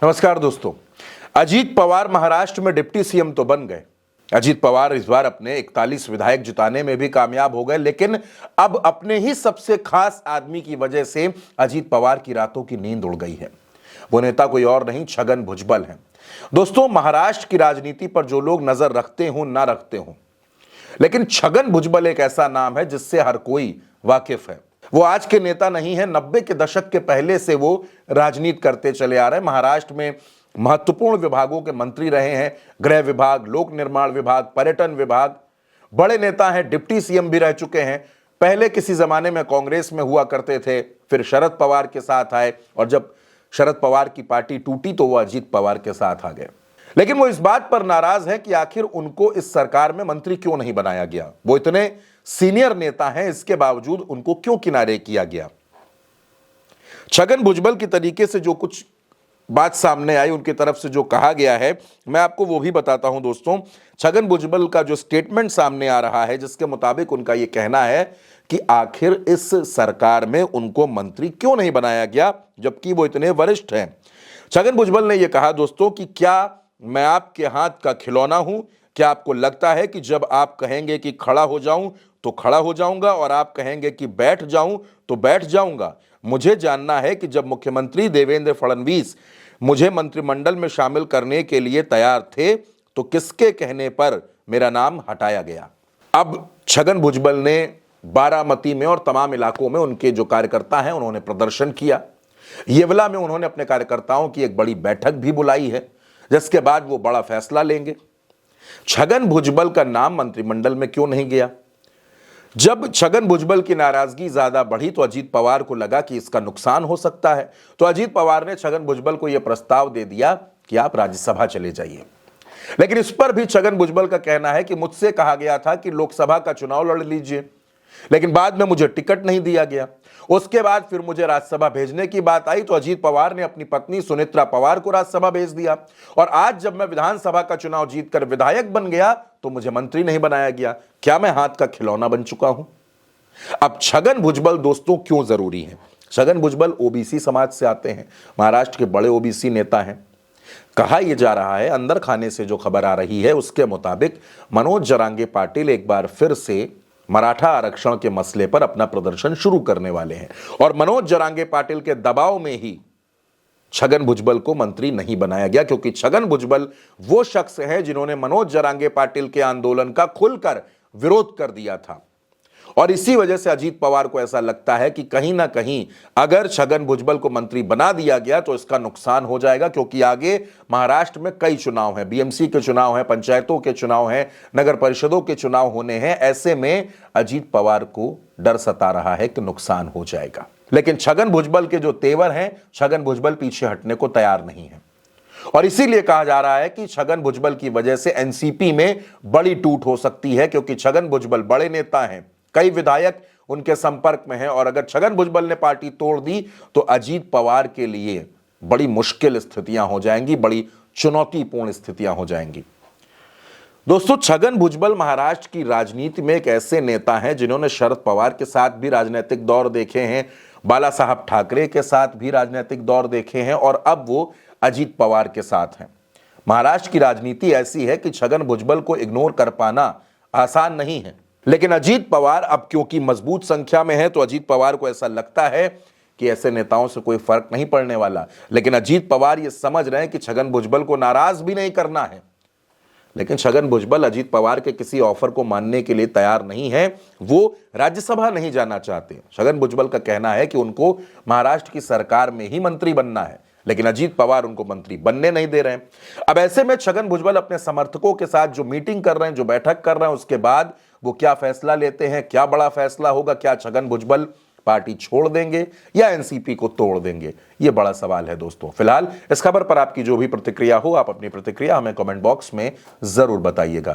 नमस्कार दोस्तों। अजीत पवार महाराष्ट्र में डिप्टी सीएम तो बन गए। अजीत पवार इस बार अपने 41 विधायक जिताने में भी कामयाब हो गए, लेकिन अब अपने ही सबसे खास आदमी की वजह से अजीत पवार की रातों की नींद उड़ गई है। वो नेता कोई और नहीं, छगन भुजबल है। दोस्तों, महाराष्ट्र की राजनीति पर जो लोग नजर रखते हो ना रखते हो, लेकिन छगन भुजबल एक ऐसा नाम है जिससे हर कोई वाकिफ है। वो आज के नेता नहीं है, 90 के दशक के पहले से वो राजनीति करते चले आ रहे हैं। महाराष्ट्र में महत्वपूर्ण विभागों के मंत्री रहे हैं, गृह विभाग, लोक निर्माण विभाग, पर्यटन विभाग। बड़े नेता हैं, डिप्टी सीएम भी रह चुके हैं। पहले किसी जमाने में कांग्रेस में हुआ करते थे, फिर शरद पवार के साथ आए, और जब शरद पवार की पार्टी टूटी तो वो अजीत पवार के साथ आ गए। लेकिन वो इस बात पर नाराज है कि आखिर उनको इस सरकार में मंत्री क्यों नहीं बनाया गया। वो इतने सीनियर नेता हैं, इसके बावजूद उनको क्यों किनारे किया गया। छगन भुजबल की तरीके से जो कुछ बात सामने आई, उनकी तरफ से जो कहा गया है, मैं आपको वो भी बताता हूं दोस्तों। छगन भुजबल का जो स्टेटमेंट सामने आ रहा है, जिसके मुताबिक उनका ये कहना है कि आखिर इस सरकार में उनको मंत्री क्यों नहीं बनाया गया, जबकि वो इतने वरिष्ठ हैं। छगन भुजबल ने यह कहा दोस्तों कि क्या मैं आपके हाथ का खिलौना हूं? क्या आपको लगता है कि जब आप कहेंगे कि खड़ा हो जाऊं तो खड़ा हो जाऊंगा, और आप कहेंगे कि बैठ जाऊं तो बैठ जाऊंगा? मुझे जानना है कि जब मुख्यमंत्री देवेंद्र फडणवीस मुझे मंत्रिमंडल में शामिल करने के लिए तैयार थे तो किसके कहने पर मेरा नाम हटाया गया। अब छगन भुजबल ने बारामती में और तमाम इलाकों में उनके जो कार्यकर्ता हैं उन्होंने प्रदर्शन किया। येवला में उन्होंने अपने कार्यकर्ताओं की एक बड़ी बैठक भी बुलाई है, जिसके बाद वो बड़ा फैसला लेंगे। छगन भुजबल का नाम मंत्रिमंडल में क्यों नहीं गया? जब छगन भुजबल की नाराजगी ज्यादा बढ़ी तो अजीत पवार को लगा कि इसका नुकसान हो सकता है, तो अजीत पवार ने छगन भुजबल को यह प्रस्ताव दे दिया कि आप राज्यसभा चले जाइए। लेकिन इस पर भी छगन भुजबल का कहना है कि मुझसे कहा गया था कि लोकसभा का चुनाव लड़ लीजिए, लेकिन बाद में मुझे टिकट नहीं दिया गया। उसके बाद फिर मुझे राज्यसभा भेजने की बात आई तो अजीत पवार ने अपनी पत्नी सुनेत्रा पवार को राज्यसभा भेज दिया, और आज जब मैं विधानसभा का चुनाव जीतकर विधायक बन गया तो मुझे मंत्री नहीं बनाया गया। क्या मैं हाथ का खिलौना बन चुका हूं? अब छगन भुजबल दोस्तों क्यों जरूरी है? छगन भुजबल ओबीसी समाज से आते हैं, महाराष्ट्र के बड़े ओबीसी नेता हैं। कहा यह जा रहा है, अंदर खाने से जो खबर आ रही है उसके मुताबिक मनोज जरांगे पाटिल एक बार फिर से मराठा आरक्षण के मसले पर अपना प्रदर्शन शुरू करने वाले हैं, और मनोज जरांगे पाटिल के दबाव में ही छगन भुजबल को मंत्री नहीं बनाया गया, क्योंकि छगन भुजबल वो शख्स हैं जिन्होंने मनोज जरांगे पाटिल के आंदोलन का खुलकर विरोध कर दिया था। और इसी वजह से अजीत पवार को ऐसा लगता है कि कहीं ना कहीं अगर छगन भुजबल को मंत्री बना दिया गया तो इसका नुकसान हो जाएगा, क्योंकि आगे महाराष्ट्र में कई चुनाव हैं, बीएमसी के चुनाव हैं, पंचायतों के चुनाव हैं, नगर परिषदों के चुनाव होने हैं। ऐसे में अजीत पवार को डर सता रहा है कि नुकसान हो जाएगा। लेकिन छगन भुजबल के जो तेवर हैं, छगन भुजबल पीछे हटने को तैयार नहीं है, और इसीलिए कहा जा रहा है कि छगन भुजबल की वजह से एनसीपी में बड़ी टूट हो सकती है, क्योंकि छगन भुजबल बड़े नेता हैं, कई विधायक उनके संपर्क में हैं, और अगर छगन भुजबल ने पार्टी तोड़ दी तो अजीत पवार के लिए बड़ी मुश्किल स्थितियां हो जाएंगी, बड़ी चुनौतीपूर्ण स्थितियां हो जाएंगी। दोस्तों, छगन भुजबल महाराष्ट्र की राजनीति में एक ऐसे नेता हैं जिन्होंने शरद पवार के साथ भी राजनीतिक दौर देखे हैं, बाला साहब ठाकरे के साथ भी राजनीतिक दौर देखे हैं, और अब वो अजीत पवार के साथ हैं। महाराष्ट्र की राजनीति ऐसी है कि छगन भुजबल को इग्नोर कर पाना आसान नहीं है। लेकिन अजीत पवार अब क्योंकि मजबूत संख्या में है तो अजीत पवार को ऐसा लगता है कि ऐसे नेताओं से कोई फर्क नहीं पड़ने वाला। लेकिन अजीत पवार ये समझ रहे हैं कि छगन भुजबल को नाराज भी नहीं करना है, लेकिन छगन भुजबल अजीत पवार के किसी ऑफर को मानने के लिए तैयार नहीं है। वो राज्यसभा नहीं जाना चाहते। छगन भुजबल का कहना है कि उनको महाराष्ट्र की सरकार में ही मंत्री बनना है, लेकिन अजीत पवार उनको मंत्री बनने नहीं दे रहे हैं। अब ऐसे में छगन भुजबल अपने समर्थकों के साथ जो मीटिंग कर रहे हैं, जो बैठक कर रहे हैं, उसके बाद वो क्या फैसला लेते हैं, क्या बड़ा फैसला होगा? क्या छगन भुजबल पार्टी छोड़ देंगे या एनसीपी को तोड़ देंगे? ये बड़ा सवाल है दोस्तों। फिलहाल इस खबर पर आपकी जो भी प्रतिक्रिया हो, आप अपनी प्रतिक्रिया हमें कमेंट बॉक्स में जरूर बताइएगा।